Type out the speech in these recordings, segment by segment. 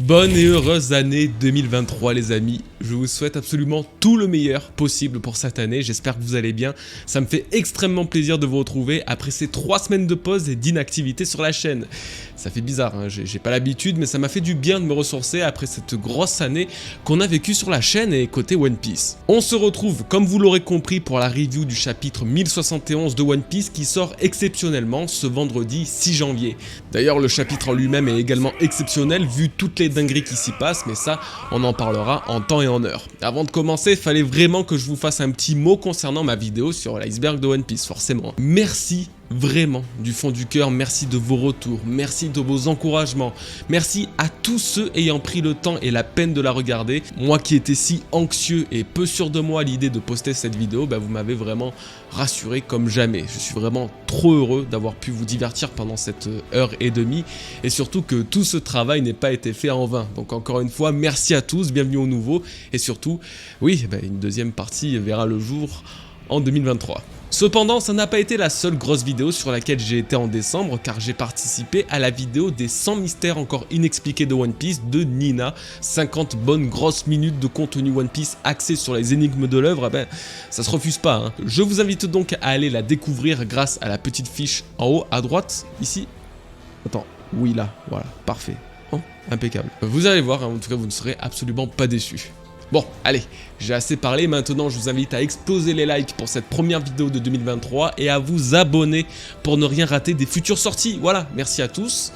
Bonne et heureuse année 2023 les amis, je vous souhaite absolument tout le meilleur possible pour cette année, j'espère que vous allez bien, ça me fait extrêmement plaisir de vous retrouver après ces 3 semaines de pause et d'inactivité sur la chaîne. Ça fait bizarre, hein, j'ai pas l'habitude mais ça m'a fait du bien de me ressourcer après cette grosse année qu'on a vécue sur la chaîne et côté One Piece. On se retrouve comme vous l'aurez compris pour la review du chapitre 1071 de One Piece qui sort exceptionnellement ce vendredi 6 janvier. D'ailleurs le chapitre en lui-même est également exceptionnel vu toutes les dingueries qui s'y passent, mais ça on en parlera en temps et en heure. Avant de commencer, il fallait vraiment que je vous fasse un petit mot concernant ma vidéo sur l'iceberg de One Piece, forcément. Merci vraiment du fond du cœur, merci de vos retours, merci de vos encouragements, merci à tous ceux ayant pris le temps et la peine de la regarder. Moi qui étais si anxieux et peu sûr de moi à l'idée de poster cette vidéo, vous m'avez vraiment rassuré comme jamais. Je suis vraiment trop heureux d'avoir pu vous divertir pendant cette heure et demie et surtout que tout ce travail n'ait pas été fait en vain. Donc encore une fois, merci à tous, bienvenue aux nouveaux et surtout, oui, une deuxième partie verra le jour en 2023. Cependant, ça n'a pas été la seule grosse vidéo sur laquelle j'ai été en décembre car j'ai participé à la vidéo des 100 mystères encore inexpliqués de One Piece de Nina. 50 bonnes grosses minutes de contenu One Piece axé sur les énigmes de l'œuvre, ça se refuse pas. Hein. Je vous invite donc à aller la découvrir grâce à la petite fiche en haut à droite, ici. Attends, oui là, voilà, parfait. Oh, impeccable. Vous allez voir, hein, en tout cas vous ne serez absolument pas déçus. Bon, allez, j'ai assez parlé, maintenant je vous invite à exploser les likes pour cette première vidéo de 2023 et à vous abonner pour ne rien rater des futures sorties. Voilà, merci à tous.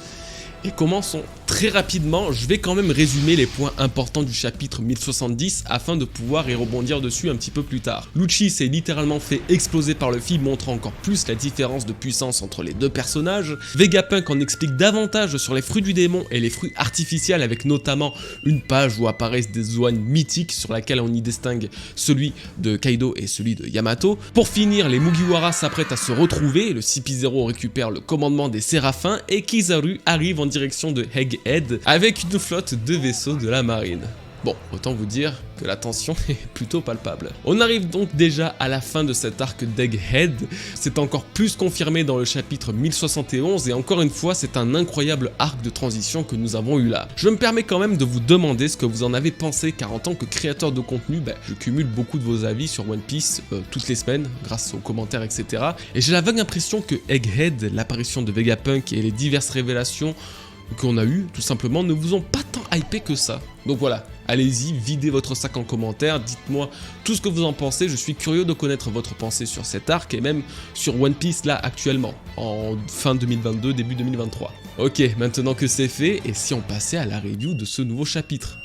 Et commençons très rapidement, je vais quand même résumer les points importants du chapitre 1070 afin de pouvoir y rebondir dessus un petit peu plus tard. Lucci s'est littéralement fait exploser par Luffy, montrant encore plus la différence de puissance entre les deux personnages. Vegapunk en explique davantage sur les fruits du démon et les fruits artificiels avec notamment une page où apparaissent des zones mythiques sur laquelle on y distingue celui de Kaido et celui de Yamato. Pour finir, les Mugiwara s'apprêtent à se retrouver, le CP0 récupère le commandement des Séraphins et Kizaru arrive en direction de Egghead avec une flotte de vaisseaux de la marine. Bon, autant vous dire que la tension est plutôt palpable. On arrive donc déjà à la fin de cet arc d'Egghead, c'est encore plus confirmé dans le chapitre 1071 et encore une fois c'est un incroyable arc de transition que nous avons eu là. Je me permets quand même de vous demander ce que vous en avez pensé car en tant que créateur de contenu, je cumule beaucoup de vos avis sur One Piece toutes les semaines grâce aux commentaires etc. Et j'ai la vague impression que Egghead, l'apparition de Vegapunk et les diverses révélations qu'on a eu, tout simplement, ne vous ont pas tant hypé que ça. Donc voilà, allez-y, videz votre sac en commentaire, dites-moi tout ce que vous en pensez, je suis curieux de connaître votre pensée sur cet arc et même sur One Piece là actuellement, en fin 2022, début 2023. Ok, maintenant que c'est fait, et si on passait à la review de ce nouveau chapitre?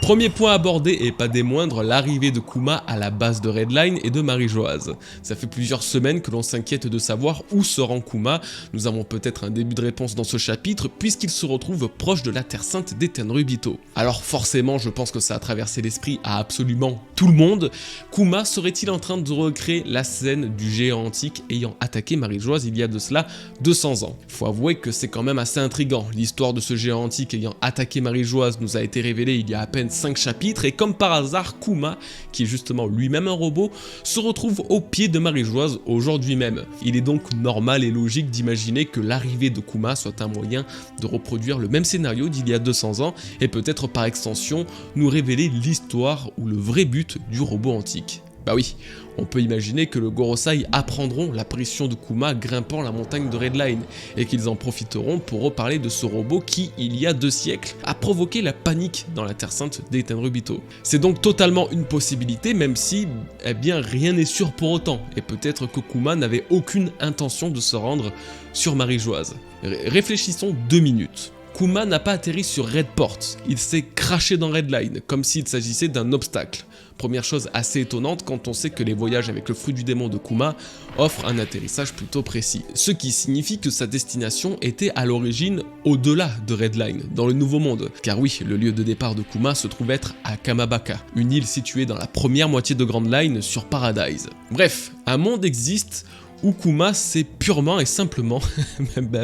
Premier point abordé et pas des moindres, l'arrivée de Kuma à la base de Redline et de Marie-Joase. Ça fait plusieurs semaines que l'on s'inquiète de savoir où se rend Kuma, nous avons peut-être un début de réponse dans ce chapitre puisqu'il se retrouve proche de la Terre Sainte des Tenryubito. Alors forcément je pense que ça a traversé l'esprit à absolument tout le monde, Kuma serait-il en train de recréer la scène du géant antique ayant attaqué Marie-Joase il y a de cela 200 ans. Faut avouer que c'est quand même assez intriguant, l'histoire de ce géant antique ayant attaqué Marie-Joase nous a été révélée il y a à peine 5 chapitres et comme par hasard Kuma, qui est justement lui-même un robot, se retrouve au pied de Marie-Joase aujourd'hui même. Il est donc normal et logique d'imaginer que l'arrivée de Kuma soit un moyen de reproduire le même scénario d'il y a 200 ans et peut-être par extension nous révéler l'histoire ou le vrai but du robot antique. Bah oui, on peut imaginer que le Gorosei apprendront l'apparition de Kuma grimpant la montagne de Redline et qu'ils en profiteront pour reparler de ce robot qui, il y a 2 siècles, a provoqué la panique dans la Terre Sainte des Tenryubito. C'est donc totalement une possibilité même si, rien n'est sûr pour autant et peut-être que Kuma n'avait aucune intention de se rendre sur Marie-Joase. Réfléchissons 2 minutes. Kuma n'a pas atterri sur Redport, il s'est craché dans Redline, comme s'il s'agissait d'un obstacle. Première chose assez étonnante quand on sait que les voyages avec le fruit du démon de Kuma offrent un atterrissage plutôt précis. Ce qui signifie que sa destination était à l'origine au-delà de Redline, dans le Nouveau Monde. Car oui, le lieu de départ de Kuma se trouve être à Kamabaka, une île située dans la première moitié de Grand Line sur Paradise. Bref, un monde existe où Kuma s'est purement et simplement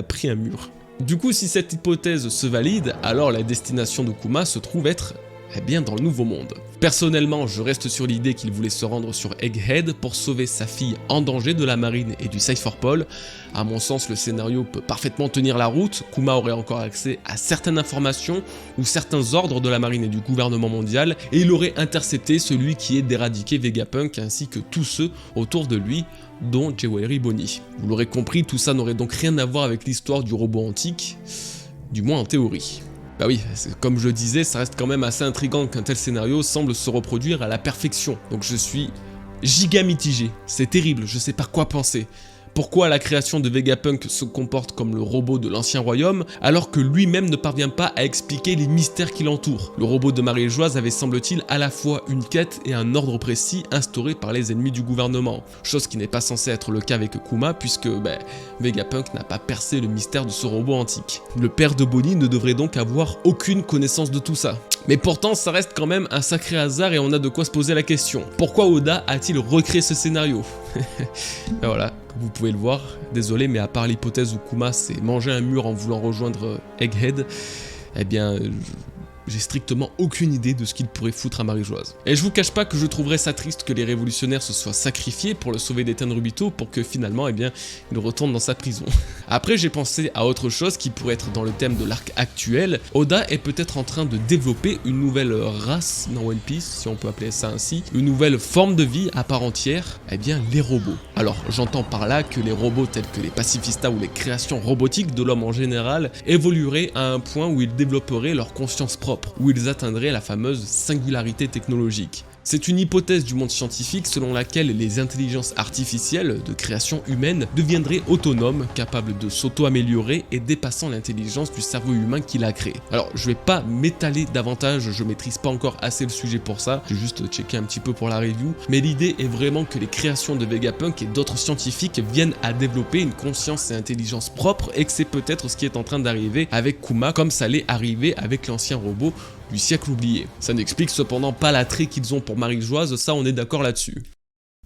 pris un mur. Du coup, si cette hypothèse se valide, alors la destination de Kuma se trouve être Eh bien dans le Nouveau Monde. Personnellement, je reste sur l'idée qu'il voulait se rendre sur Egghead pour sauver sa fille en danger de la marine et du Cypherpole. À mon sens, le scénario peut parfaitement tenir la route, Kuma aurait encore accès à certaines informations ou certains ordres de la marine et du gouvernement mondial, et il aurait intercepté celui qui est d'éradiquer Vegapunk ainsi que tous ceux autour de lui, dont Jewelry Bonnie. Vous l'aurez compris, tout ça n'aurait donc rien à voir avec l'histoire du robot antique, du moins en théorie. Bah oui, comme je le disais, ça reste quand même assez intriguant qu'un tel scénario semble se reproduire à la perfection. Donc je suis giga mitigé, c'est terrible, je sais pas quoi penser. Pourquoi la création de Vegapunk se comporte comme le robot de l'ancien royaume, alors que lui-même ne parvient pas à expliquer les mystères qui l'entourent? Le robot de Marie-Joise avait semble-t-il à la fois une quête et un ordre précis instauré par les ennemis du gouvernement, chose qui n'est pas censée être le cas avec Kuma puisque Vegapunk n'a pas percé le mystère de ce robot antique. Le père de Bonnie ne devrait donc avoir aucune connaissance de tout ça. Mais pourtant ça reste quand même un sacré hasard et on a de quoi se poser la question. Pourquoi Oda a-t-il recréé ce scénario? Ben voilà, comme vous pouvez le voir, désolé mais à part l'hypothèse où Kuma s'est mangé un mur en voulant rejoindre Egghead, eh bien j'ai strictement aucune idée de ce qu'il pourrait foutre à Marie-Joise. Et je vous cache pas que je trouverais ça triste que les révolutionnaires se soient sacrifiés pour le sauver des Tenryubito pour que finalement, eh bien, il retourne dans sa prison. Après, j'ai pensé à autre chose qui pourrait être dans le thème de l'arc actuel. Oda est peut-être en train de développer une nouvelle race dans One Piece, si on peut appeler ça ainsi, une nouvelle forme de vie à part entière, eh bien, les robots. Alors, j'entends par là que les robots tels que les pacifistas ou les créations robotiques de l'homme en général évolueraient à un point où ils développeraient leur conscience propre, où ils atteindraient la fameuse singularité technologique. C'est une hypothèse du monde scientifique selon laquelle les intelligences artificielles de création humaine deviendraient autonomes, capables de s'auto-améliorer et dépassant l'intelligence du cerveau humain qui l'a créé. Alors je vais pas m'étaler davantage, je maîtrise pas encore assez le sujet pour ça, j'ai juste checké un petit peu pour la review, mais l'idée est vraiment que les créations de Vegapunk et d'autres scientifiques viennent à développer une conscience et intelligence propre et que c'est peut-être ce qui est en train d'arriver avec Kuma comme ça l'est arrivé avec l'ancien robot du siècle oublié. Ça n'explique cependant pas l'attrait qu'ils ont pour Marie-Joise, ça on est d'accord là-dessus.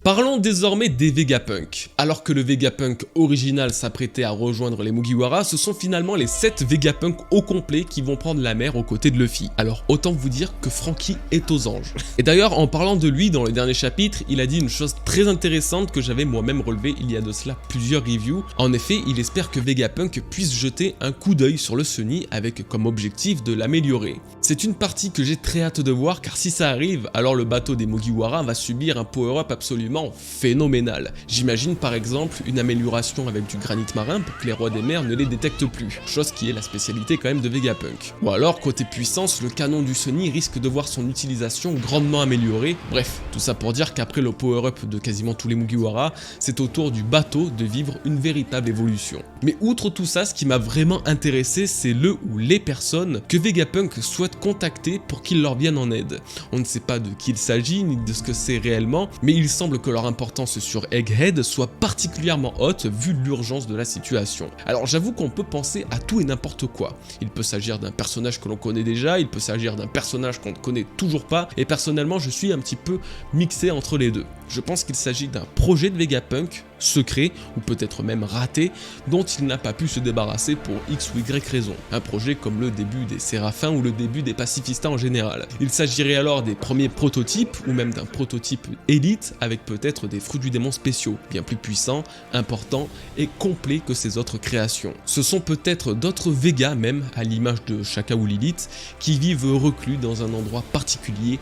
Parlons désormais des Vegapunk. Alors que le Vegapunk original s'apprêtait à rejoindre les Mugiwara, ce sont finalement les 7 Vegapunk au complet qui vont prendre la mer aux côtés de Luffy. Alors autant vous dire que Franky est aux anges. Et d'ailleurs en parlant de lui dans le dernier chapitre, il a dit une chose très intéressante que j'avais moi-même relevée il y a de cela plusieurs reviews. En effet, il espère que Vegapunk puisse jeter un coup d'œil sur le Sunny avec comme objectif de l'améliorer. C'est une partie que j'ai très hâte de voir car si ça arrive, alors le bateau des Mugiwara va subir un power-up absolument phénoménal. J'imagine par exemple une amélioration avec du granit marin pour que les rois des mers ne les détectent plus, chose qui est la spécialité quand même de Vegapunk. Ou alors côté puissance, le canon du Sunny risque de voir son utilisation grandement améliorée. Bref, tout ça pour dire qu'après le power-up de quasiment tous les Mugiwara, c'est au tour du bateau de vivre une véritable évolution. Mais outre tout ça, ce qui m'a vraiment intéressé, c'est le ou les personnes que Vegapunk souhaite contacter pour qu'ils leur viennent en aide. On ne sait pas de qui il s'agit, ni de ce que c'est réellement, mais il semble que leur importance sur Egghead soit particulièrement haute vu l'urgence de la situation. Alors j'avoue qu'on peut penser à tout et n'importe quoi. Il peut s'agir d'un personnage que l'on connaît déjà, il peut s'agir d'un personnage qu'on ne connaît toujours pas, et personnellement je suis un petit peu mixé entre les deux. Je pense qu'il s'agit d'un projet de Vegapunk, secret, ou peut-être même raté, dont il n'a pas pu se débarrasser pour X ou Y raison. Un projet comme le début des Séraphins ou le début des pacifistas en général. Il s'agirait alors des premiers prototypes, ou même d'un prototype élite, avec peut-être des fruits du démon spéciaux, bien plus puissants, importants et complets que ces autres créations. Ce sont peut-être d'autres Vegas même, à l'image de Shaka ou Lilith, qui vivent reclus dans un endroit particulier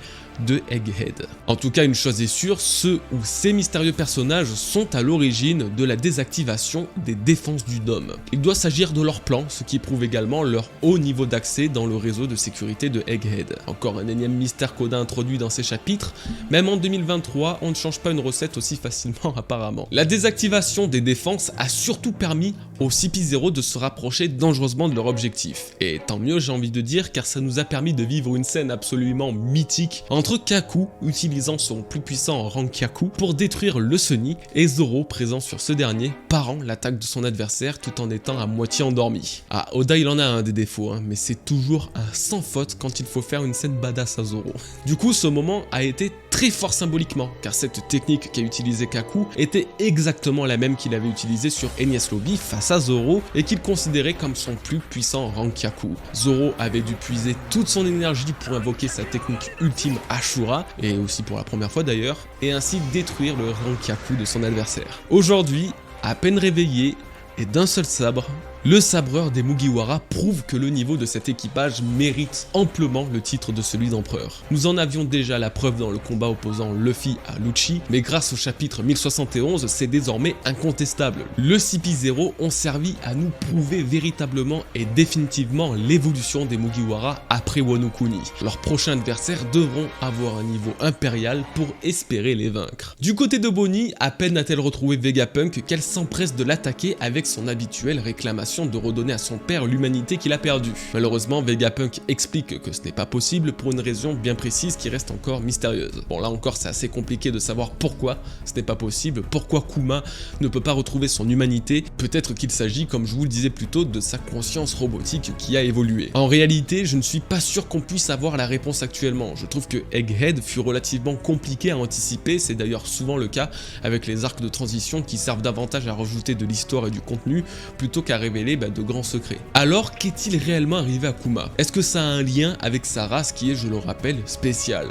de Egghead. En tout cas, une chose est sûre, ceux ou ces mystérieux personnages sont à l'origine de la désactivation des défenses du Dôme. Il doit s'agir de leur plan, ce qui prouve également leur haut niveau d'accès dans le réseau de sécurité de Egghead. Encore un énième mystère qu'Oda introduit dans ces chapitres, même en 2023, on ne change pas une recette aussi facilement apparemment. La désactivation des défenses a surtout permis aux CP0 de se rapprocher dangereusement de leur objectif. Et tant mieux j'ai envie de dire, car ça nous a permis de vivre une scène absolument mythique entre Kaku, utilisant son plus puissant Rankyaku pour détruire le Sunny, et Zoro présent sur ce dernier, parant l'attaque de son adversaire tout en étant à moitié endormi. Ah, Oda il en a un des défauts, mais c'est toujours un sans faute quand il faut faire une scène badass à Zoro. Du coup, ce moment a été très fort symboliquement, car cette technique qu'a utilisée Kaku était exactement la même qu'il avait utilisée sur Enies Lobby face à Zoro et qu'il considérait comme son plus puissant Rankaku. Zoro avait dû puiser toute son énergie pour invoquer sa technique ultime Ashura, et aussi pour la première fois d'ailleurs, et ainsi détruire le Rankaku de son adversaire. Aujourd'hui, à peine réveillé et d'un seul sabre, le sabreur des Mugiwara prouve que le niveau de cet équipage mérite amplement le titre de celui d'empereur. Nous en avions déjà la preuve dans le combat opposant Luffy à Lucci, mais grâce au chapitre 1071, c'est désormais incontestable. Le CP0 ont servi à nous prouver véritablement et définitivement l'évolution des Mugiwara après Wano Kuni. Leurs prochains adversaires devront avoir un niveau impérial pour espérer les vaincre. Du côté de Bonnie, à peine a-t-elle retrouvé Vegapunk qu'elle s'empresse de l'attaquer avec son habituelle réclamation de redonner à son père l'humanité qu'il a perdue. Malheureusement, Vegapunk explique que ce n'est pas possible pour une raison bien précise qui reste encore mystérieuse. Bon, là encore, c'est assez compliqué de savoir pourquoi ce n'est pas possible, pourquoi Kuma ne peut pas retrouver son humanité. Peut-être qu'il s'agit, comme je vous le disais plus tôt, de sa conscience robotique qui a évolué. En réalité, je ne suis pas sûr qu'on puisse avoir la réponse actuellement. Je trouve que Egghead fut relativement compliqué à anticiper, c'est d'ailleurs souvent le cas avec les arcs de transition qui servent davantage à rajouter de l'histoire et du contenu plutôt qu'à révéler de grands secrets. Alors, qu'est-il réellement arrivé à Kuma? Est-ce que ça a un lien avec sa race qui est, je le rappelle, spéciale?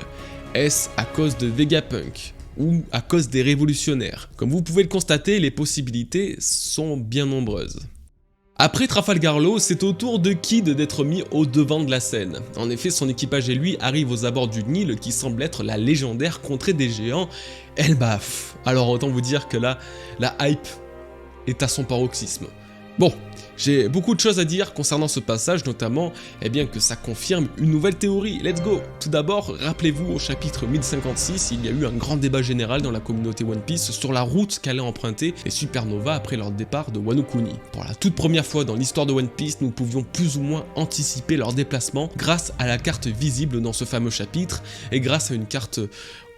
Est-ce à cause de Vegapunk? Ou à cause des révolutionnaires? Comme vous pouvez le constater, les possibilités sont bien nombreuses. Après Trafalgar Law, c'est au tour de Kid d'être mis au devant de la scène. En effet, son équipage et lui arrivent aux abords du Nil qui semble être la légendaire contrée des géants, Elbaf. Alors autant vous dire que là, la hype est à son paroxysme. Bon, j'ai beaucoup de choses à dire concernant ce passage, notamment que ça confirme une nouvelle théorie. Let's go! Tout d'abord, rappelez-vous au chapitre 1056, il y a eu un grand débat général dans la communauté One Piece sur la route qu'allaient emprunter les Supernova après leur départ de Wano Kuni. Pour la toute première fois dans l'histoire de One Piece, nous pouvions plus ou moins anticiper leur déplacement grâce à la carte visible dans ce fameux chapitre et grâce à une carte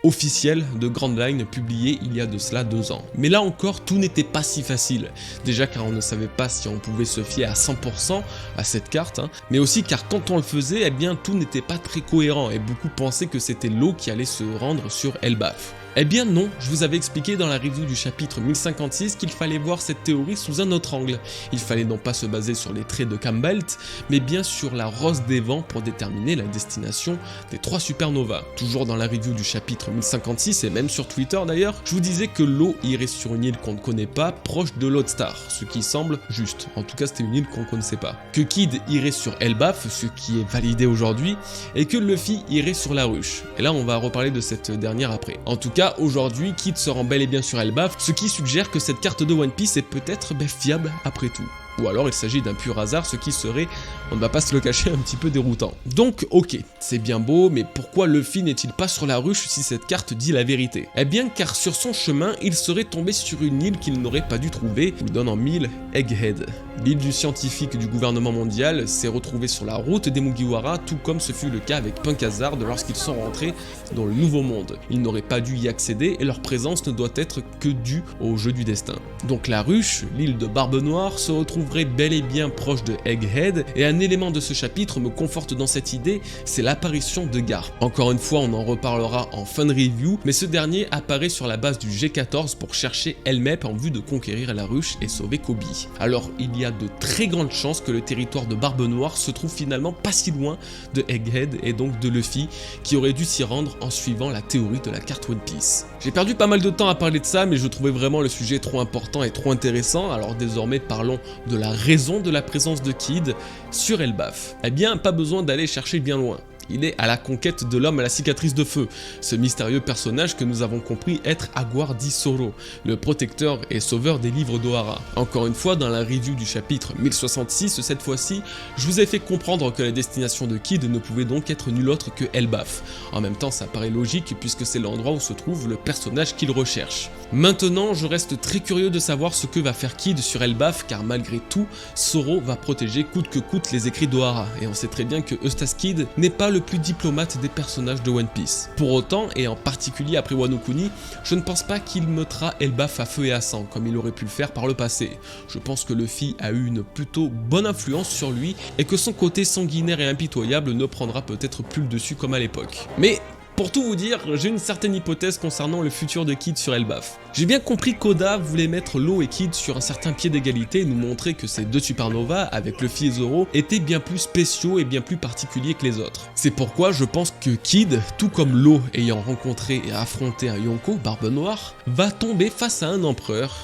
officielle de Grand Line publiée il y a de cela 2 ans. Mais là encore, tout n'était pas si facile. Déjà car on ne savait pas si on pouvait se fier à 100% à cette carte, mais aussi car quand on le faisait, tout n'était pas très cohérent et beaucoup pensaient que c'était l'eau qui allait se rendre sur Elbaf. Eh bien non, je vous avais expliqué dans la review du chapitre 1056 qu'il fallait voir cette théorie sous un autre angle. Il fallait non pas se baser sur les traits de Campbelt, mais bien sur la rose des vents pour déterminer la destination des 3 supernovas. Toujours dans la review du chapitre 1056 et même sur Twitter d'ailleurs, je vous disais que l'eau irait sur une île qu'on ne connaît pas, proche de Lodestar, ce qui semble juste. En tout cas, c'était une île qu'on ne connaissait pas. Que Kid irait sur Elbaf, ce qui est validé aujourd'hui, et que Luffy irait sur la ruche. Et là, on va reparler de cette dernière après. En tout cas, aujourd'hui, Kid se rend bel et bien sur Elbaf, ce qui suggère que cette carte de One Piece est peut-être fiable après tout. Ou alors il s'agit d'un pur hasard, ce qui serait, on ne va pas se le cacher, un petit peu déroutant. Donc ok, c'est bien beau, mais pourquoi Luffy n'est-il pas sur la ruche si cette carte dit la vérité? Eh bien car sur son chemin, il serait tombé sur une île qu'il n'aurait pas dû trouver, lui donnant 1000 Egghead. L'île du scientifique du gouvernement mondial s'est retrouvée sur la route des Mugiwara, tout comme ce fut le cas avec Punk Hazard lorsqu'ils sont rentrés dans le Nouveau Monde. Ils n'auraient pas dû y accéder et leur présence ne doit être que due au jeu du destin. Donc la ruche, l'île de Barbe Noire, se retrouverait bel et bien proche de Egghead, et un élément de ce chapitre me conforte dans cette idée, c'est l'apparition de Garp. Encore une fois, on en reparlera en fin de review, mais ce dernier apparaît sur la base du G14 pour chercher Helmep en vue de conquérir la ruche et sauver Kobe. Alors il y a de très grandes chances que le territoire de Barbe Noire se trouve finalement pas si loin de Egghead et donc de Luffy, qui aurait dû s'y rendre en suivant la théorie de la carte One Piece. J'ai perdu pas mal de temps à parler de ça, mais je trouvais vraiment le sujet trop important et trop intéressant, alors désormais parlons de la raison de la présence de Kid sur Elbaf. Eh bien, pas besoin d'aller chercher bien loin. Il est à la conquête de l'homme à la cicatrice de feu, ce mystérieux personnage que nous avons compris être Aguar di Soro, le protecteur et sauveur des livres d'Ohara. Encore une fois, dans la review du chapitre 1066, cette fois-ci, je vous ai fait comprendre que la destination de Kid ne pouvait donc être nulle autre que Elbaf. En même temps, ça paraît logique puisque c'est l'endroit où se trouve le personnage qu'il recherche. Maintenant, je reste très curieux de savoir ce que va faire Kid sur Elbaf, car malgré tout, Soro va protéger coûte que coûte les écrits d'Ohara, et on sait très bien que Eustace Kid n'est pas le plus diplomate des personnages de One Piece. Pour autant, et en particulier après Wano Kuni, je ne pense pas qu'il mettra Elbaf à feu et à sang, comme il aurait pu le faire par le passé. Je pense que Luffy a eu une plutôt bonne influence sur lui, et que son côté sanguinaire et impitoyable ne prendra peut-être plus le dessus comme à l'époque. Mais Pour tout vous dire, j'ai une certaine hypothèse concernant le futur de Kid sur Elbaf. J'ai bien compris qu'Oda voulait mettre Law et Kid sur un certain pied d'égalité et nous montrer que ces deux supernovas, avec Luffy et Zoro, étaient bien plus spéciaux et bien plus particuliers que les autres. C'est pourquoi je pense que Kid, tout comme Law ayant rencontré et affronté un Yonko, Barbe Noire, va tomber face à un empereur.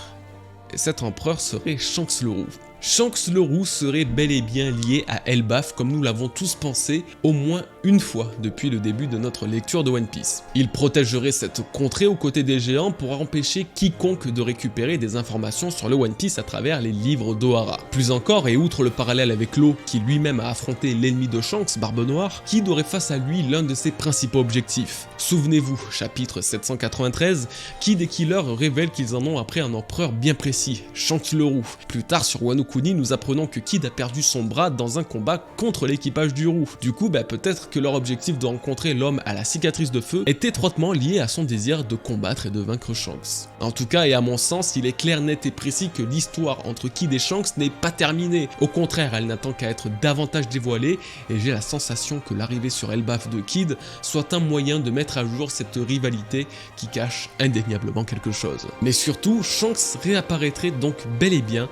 Et cet empereur serait Shanks le Roux. Shanks le Roux serait bel et bien lié à Elbaf comme nous l'avons tous pensé au moins une fois depuis le début de notre lecture de One Piece. Il protégerait cette contrée aux côtés des géants pour empêcher quiconque de récupérer des informations sur le One Piece à travers les livres d'Ohara. Plus encore, et outre le parallèle avec Law qui lui-même a affronté l'ennemi de Shanks, Barbe Noire, Kid aurait face à lui l'un de ses principaux objectifs. Souvenez-vous, chapitre 793, Kid et Killer révèlent qu'ils en ont après un empereur bien précis, Shanks le Roux. Plus tard sur Wano Kuni, nous apprenons que Kid a perdu son bras dans un combat contre l'équipage du Roux. Du coup, peut-être que leur objectif de rencontrer l'homme à la cicatrice de feu est étroitement lié à son désir de combattre et de vaincre Shanks. En tout cas, et à mon sens, il est clair, net et précis que l'histoire entre Kid et Shanks n'est pas terminée. Au contraire, elle n'attend qu'à être davantage dévoilée, et j'ai la sensation que l'arrivée sur Elbaf de Kid soit un moyen de mettre à jour cette rivalité qui cache indéniablement quelque chose. Mais surtout, Shanks réapparaîtrait donc bel et bien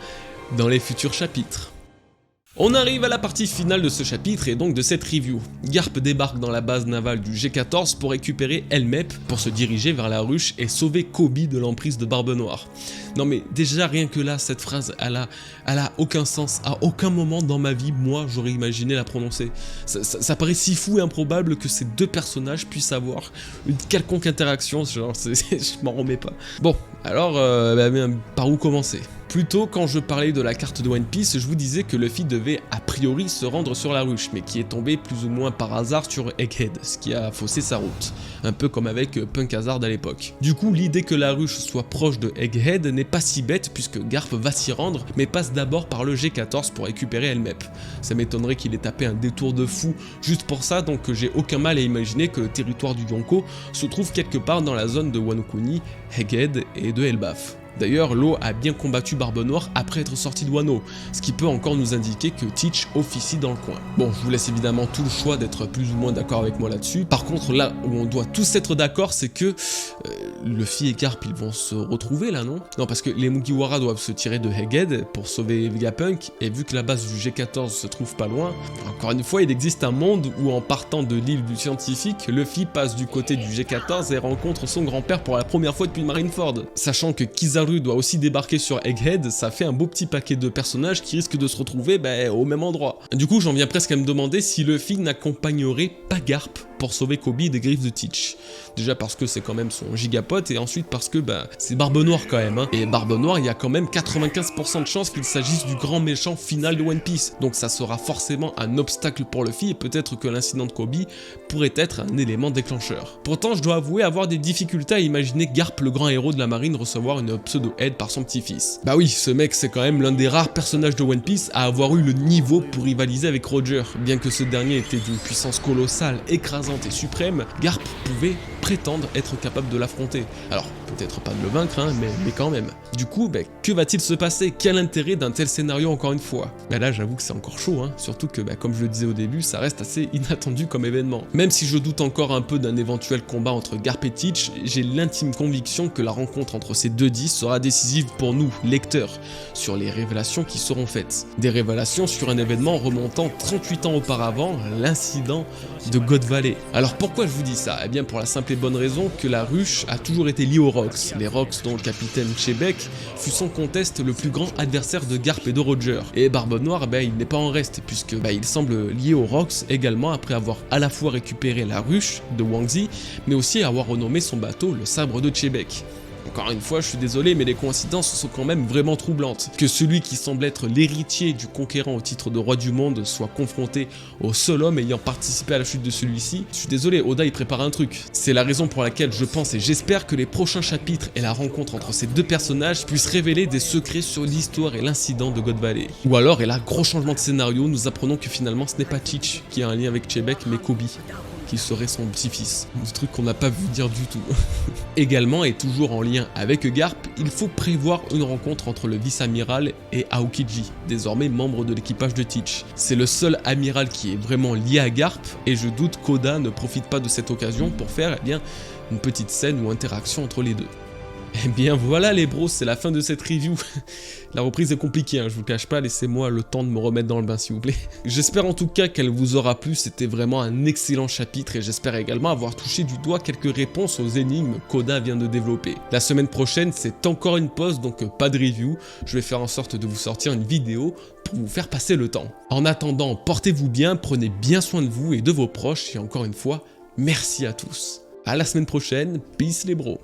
dans les futurs chapitres. On arrive à la partie finale de ce chapitre et donc de cette review. Garp débarque dans la base navale du G14 pour récupérer Helmep pour se diriger vers la ruche et sauver Koby de l'emprise de Barbe Noire. Non mais déjà rien que là, cette phrase, elle a aucun sens. À aucun moment dans ma vie, moi, j'aurais imaginé la prononcer. Ça paraît si fou et improbable que ces deux personnages puissent avoir une quelconque interaction, genre, je m'en remets pas. Bon, alors, par où commencer ? Plutôt, quand je parlais de la carte de One Piece, je vous disais que Luffy devait a priori se rendre sur la ruche, mais qui est tombé plus ou moins par hasard sur Egghead, ce qui a faussé sa route. Un peu comme avec Punk Hazard à l'époque. Du coup, l'idée que la ruche soit proche de Egghead n'est pas si bête puisque Garp va s'y rendre, mais passe d'abord par le G14 pour récupérer Helmep. Ça m'étonnerait qu'il ait tapé un détour de fou juste pour ça, donc j'ai aucun mal à imaginer que le territoire du Yonko se trouve quelque part dans la zone de Wano Kuni, Egghead et de Elbaf. D'ailleurs, Law a bien combattu Barbe Noire après être sorti de Wano, ce qui peut encore nous indiquer que Teach officie dans le coin. Bon, je vous laisse évidemment tout le choix d'être plus ou moins d'accord avec moi là-dessus. Par contre, là où on doit tous être d'accord, c'est que Luffy et Garp, ils vont se retrouver là, non? Non, parce que les Mugiwara doivent se tirer de Egghead pour sauver Vegapunk, et vu que la base du G14 se trouve pas loin, encore une fois, il existe un monde où en partant de l'île du scientifique, Luffy passe du côté du G14 et rencontre son grand-père pour la première fois depuis Marineford. Sachant que Kizaru doit aussi débarquer sur Egghead, ça fait un beau petit paquet de personnages qui risquent de se retrouver au même endroit. Du coup, j'en viens presque à me demander si Luffy n'accompagnerait pas Garp pour sauver Koby des griffes de Teach. Déjà parce que c'est quand même son gigapote, et ensuite parce que c'est Barbe Noire quand même, hein. Et Barbe Noire, il y a quand même 95% de chances qu'il s'agisse du grand méchant final de One Piece. Donc ça sera forcément un obstacle pour Luffy, et peut-être que l'incident de Koby pourrait être un élément déclencheur. Pourtant, je dois avouer avoir des difficultés à imaginer Garp, le grand héros de la marine, recevoir une pseudo-aide par son petit-fils. Bah oui, ce mec c'est quand même l'un des rares personnages de One Piece à avoir eu le niveau pour rivaliser avec Roger. Bien que ce dernier était d'une puissance colossale, écrasante et suprême, Garp pouvait prétendre être capable de l'affronter. Alors, peut-être pas de le vaincre, hein, mais quand même. Du coup, que va-t-il se passer? Quel intérêt d'un tel scénario encore une fois? Là, j'avoue que c'est encore chaud, hein, surtout que, comme je le disais au début, ça reste assez inattendu comme événement. Même si je doute encore un peu d'un éventuel combat entre Garp et Teach, j'ai l'intime conviction que la rencontre entre ces deux dits sera décisive pour nous, lecteurs, sur les révélations qui seront faites. Des révélations sur un événement remontant 38 ans auparavant, l'incident de God Valley. Alors pourquoi je vous dis ça? Eh bien pour la simple et bonne raison que la ruche a toujours été liée aux Rocks. Les Rocks dont le capitaine Chebek fut sans conteste le plus grand adversaire de Garp et de Roger. Et Barbe Noire, il n'est pas en reste puisque il semble lié aux Rocks également après avoir à la fois récupéré la ruche de Wangzi, mais aussi avoir renommé son bateau le sabre de Chebek. Encore une fois, je suis désolé, mais les coïncidences sont quand même vraiment troublantes. Que celui qui semble être l'héritier du conquérant au titre de roi du monde soit confronté au seul homme ayant participé à la chute de celui-ci, je suis désolé, Oda il prépare un truc. C'est la raison pour laquelle je pense et j'espère que les prochains chapitres et la rencontre entre ces deux personnages puissent révéler des secrets sur l'histoire et l'incident de God Valley. Ou alors, et là, gros changement de scénario, nous apprenons que finalement ce n'est pas Teach qui a un lien avec Chebek, mais Koby. qu'il serait son petit-fils. Un truc qu'on n'a pas vu dire du tout. Également, et toujours en lien avec Garp, il faut prévoir une rencontre entre le vice-amiral et Aokiji, désormais membre de l'équipage de Teach. C'est le seul amiral qui est vraiment lié à Garp, et je doute qu'Oda ne profite pas de cette occasion pour faire une petite scène ou interaction entre les deux. Et bien voilà les bros, c'est la fin de cette review. La reprise est compliquée, hein, je vous cache pas, laissez-moi le temps de me remettre dans le bain s'il vous plaît. J'espère en tout cas qu'elle vous aura plu, c'était vraiment un excellent chapitre et j'espère également avoir touché du doigt quelques réponses aux énigmes qu'Oda vient de développer. La semaine prochaine c'est encore une pause, donc pas de review, je vais faire en sorte de vous sortir une vidéo pour vous faire passer le temps. En attendant, portez-vous bien, prenez bien soin de vous et de vos proches et encore une fois, merci à tous. À la semaine prochaine, peace les bros.